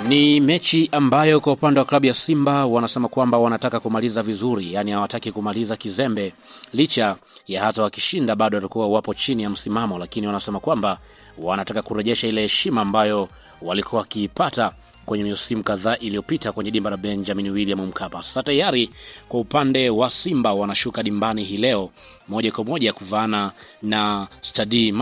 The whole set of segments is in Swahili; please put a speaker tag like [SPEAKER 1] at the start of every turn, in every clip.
[SPEAKER 1] Ni mechi ambayo kwa upande wa klabu ya Simba wanasema kwamba wanataka kumaliza vizuri, yani hawataki kumaliza kizembe, licha ya hata wakishinda bado walikuwa wapo chini ya msimamo, lakini wanasema kwamba wanataka kurejesha ile heshima ambayo walikuwa wakipata kwenye misimu kadhaa iliyopita kwenye dimba la Benjamin William Mkapa. Sasa tayari kwa upande wa Simba wanashuka dimbani hii leo moja kwa moja kuvaana na Stade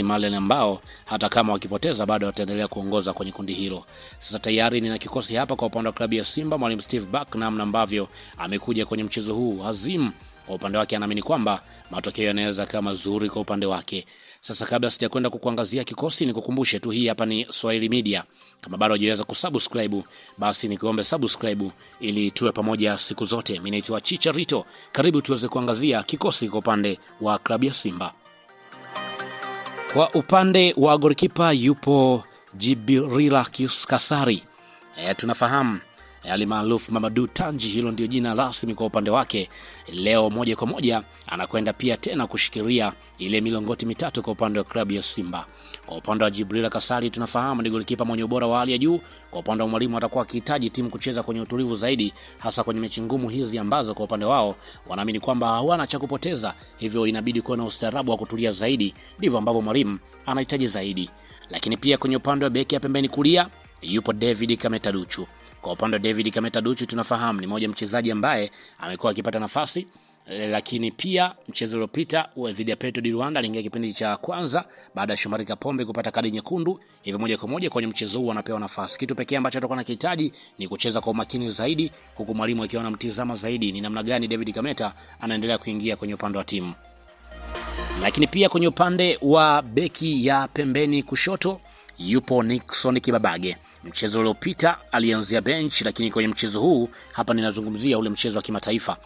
[SPEAKER 1] Malien ambao hata kama wakipoteza bado wataendelea kuongoza kwenye kundi hilo. Sasa tayari nina kikosi hapa kwa upande wa klabu ya Simba. Mwalimu Steve Barker namna ambavyo amekuja kwenye mchezo huu, Azim kwa upande wake anaamini kwamba matokeo yanaweza kama mazuri kwa upande wake. Sasa kabla sijakwenda kukuangazia kikosi, nikukumbushe tu hii hapa ni Swahili Media. Kama bado hujaweza kusubscribe, basi nikuombe subscribe ili tuwe pamoja siku zote. Mimi naitwa Chicharito. Karibu tuweze kuangazia kikosi kwa upande wa klabu ya Simba. Kwa upande wa goalkeeper yupo Djibril Kasari. Tunafahamu alimaarufu Mamadou Tanji, hilo ndio jina rasmi kwa upande wake. Leo moja kwa moja anakwenda pia tena kushikilia ile milongoti mitatu kwa upande wa klabu ya Simba. Kwa upande wa Djibril Kasari tunafahamu ni golikipa mwenye ubora wa hali ya juu. Kwa upande wa mwalimu atakuwa akihitaji timu kucheza kwenye utulivu zaidi, hasa kwenye mechi ngumu hizi ambazo kwa upande wao wanaamini kwamba hawana cha kupoteza, hivyo inabidi kuwa na ustaarabu wa kutulia zaidi. Ndivyo ambavyo mwalimu anahitaji zaidi. Lakini pia kwenye upande wa beki ya pembeni kulia yupo David Kameta Duchu. Kwa upande wa David Kameta Duchu tunafahamu ni mmoja mchezaji ambaye amekuwa akipata nafasi, lakini pia mchezo uliopita dhidi ya Petro di Rwanda aliingia kipindi cha kwanza baada ya Shomari Kapombe kupata kadi nyekundu, hivyo moja kwa moja kwenye mchezo huu anapewa nafasi. Kitu pekee ambacho atakuwa anahitaji ni kucheza kwa umakini zaidi, huku mwalimu akiwa anamtizama zaidi ni namna gani David Kameta anaendelea kuingia kwenye upande wa timu. Lakini pia kwenye upande wa beki ya pembeni kushoto yupo Nixon Kibabage. Mchezo uliopita alianzia bench, lakini kwenye mchezo huu hapa ninazungumzia ule mchezo wa kimataifa.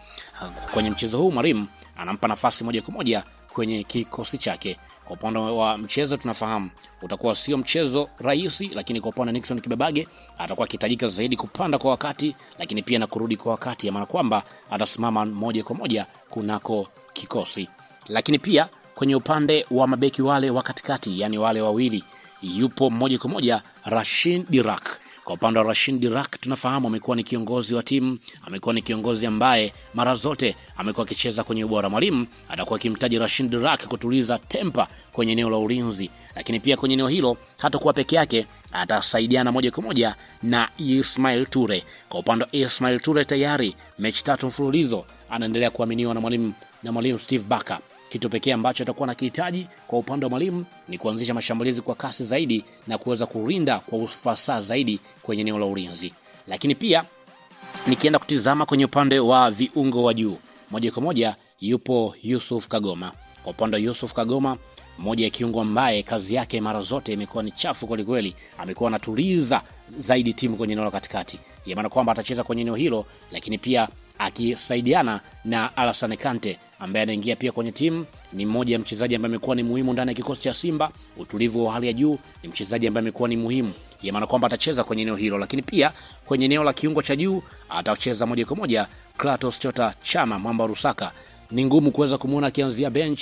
[SPEAKER 1] Kwenye mchezo huu mwalimu anampa nafasi moja kwa moja kwenye kikosi chake. Kwa upande wa mchezo tunafahamu utakuwa sio mchezo rahisi, lakini kwa upande wa Nixon Kibabage atakuwa akihitajika zaidi kupanda kwa wakati, lakini pia na kurudi kwa wakati, maana kwamba atasimama moja kwa moja kunako kikosi. Lakini pia kwenye upande wa mabeki wale wa katikati, yani wale wawili, yupo moja kwa moja Rashid Dirak. Kwa upande wa Rashid Dirak tunafahamu amekuwa ni kiongozi wa timu, amekuwa ni kiongozi ambaye mara zote amekuwa akicheza kwenye ubora. Mwalimu atakuwa akimtaji Rashid Dirak kutuliza tempa kwenye eneo la ulinzi, lakini pia kwenye eneo hilo hatakuwa peke yake, atasaidiana moja kwa moja na Ismail Toure. Kwa upande wa Ismail Toure tayari mechi 3 mfululizo anaendelea kuaminiwa na mwalimu Steve Barker. Kitu pekee ambacho atakuwa anakihitaji kwa upande wa mwalimu ni kuanzisha mashambulizi kwa kasi zaidi na kuweza kurinda kwa ufasaha zaidi kwenye eneo la ulinzi. Lakini pia nikienda kutizama kwenye upande wa viungo wa juu, moja kwa moja yupo Yusuf Kagoma. Kwa upande wa Yusuf Kagoma, mmoja ya kiungo ambaye kazi yake mara zote imekuwa ni chafu kweli kweli, amekuwa anatuliza zaidi timu kwenye eneo la katikati. Ya maana kwamba atacheza kwenye eneo hilo, lakini pia akisaidiana na Alassane Kante ambaye anaingia pia kwenye timu. Ni mmoja ya mchezaji ambaye amekuwa ni muhimu ndani ya kikosi cha Simba, utulivu wa hali ya juu, ni mchezaji ambaye amekuwa ni muhimu, ya maana kwamba atacheza kwenye eneo hilo. Lakini pia kwenye eneo la kiungo cha juu atacheza moja kwa moja Kratos Chota Chama Mwamba Rusaka. Ni ngumu kuweza kumuona akianzia bench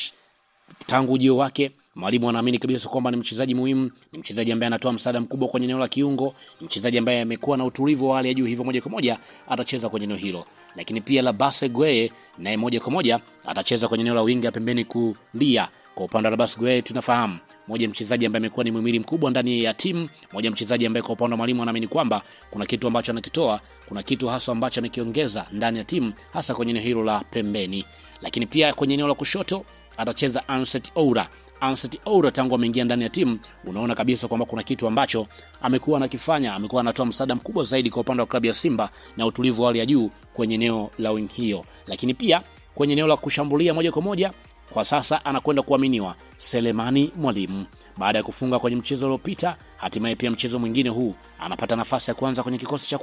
[SPEAKER 1] tangu ujio wake. Mwalimu anaamini kabisa kwamba ni mchezaji muhimu, ni mchezaji ambaye anatoa msaada mkubwa kwenye eneo la kiungo, ni mchezaji ambaye amekuwa na utulivu wa hali ya juu, hivyo moja kwa moja atacheza kwenye eneo hilo. Lakini pia Labase Gueye naye moja kwa moja atacheza kwenye eneo la winga pembeni kulia. Kwa upande wa Labase Gueye tunafahamu moja mchezaji ambaye amekuwa ni muhimili mkubwa ndani ya timu, moja mchezaji ambaye kwa upande wa mwalimu anaamini kwamba kuna kitu ambacho anakitoa, kuna kitu hasa ambacho amekiongeza ndani ya timu, hasa kwenye eneo hilo la pembeni. Lakini pia kwenye eneo la kushoto atacheza Anseti Oura. Tangu ameingia ndani ya timu unaona kabisa kwamba kuna kitu ambacho amekuwa anakifanya, amekuwa anatoa msaada mkubwa zaidi kwa upande wa klabu ya Simba na utulivu wa hali ya juu kwenye eneo la wing hiyo. Lakini pia kwenye eneo la kushambulia moja kwa moja kwa sasa anakwenda kuaminiwa Selemani Mwalimu. Baada ya kufunga kwenye mchezo uliopita, hatimaye pia mchezo mwingine huu anapata nafasi ya kwanza kwenye kikosi cha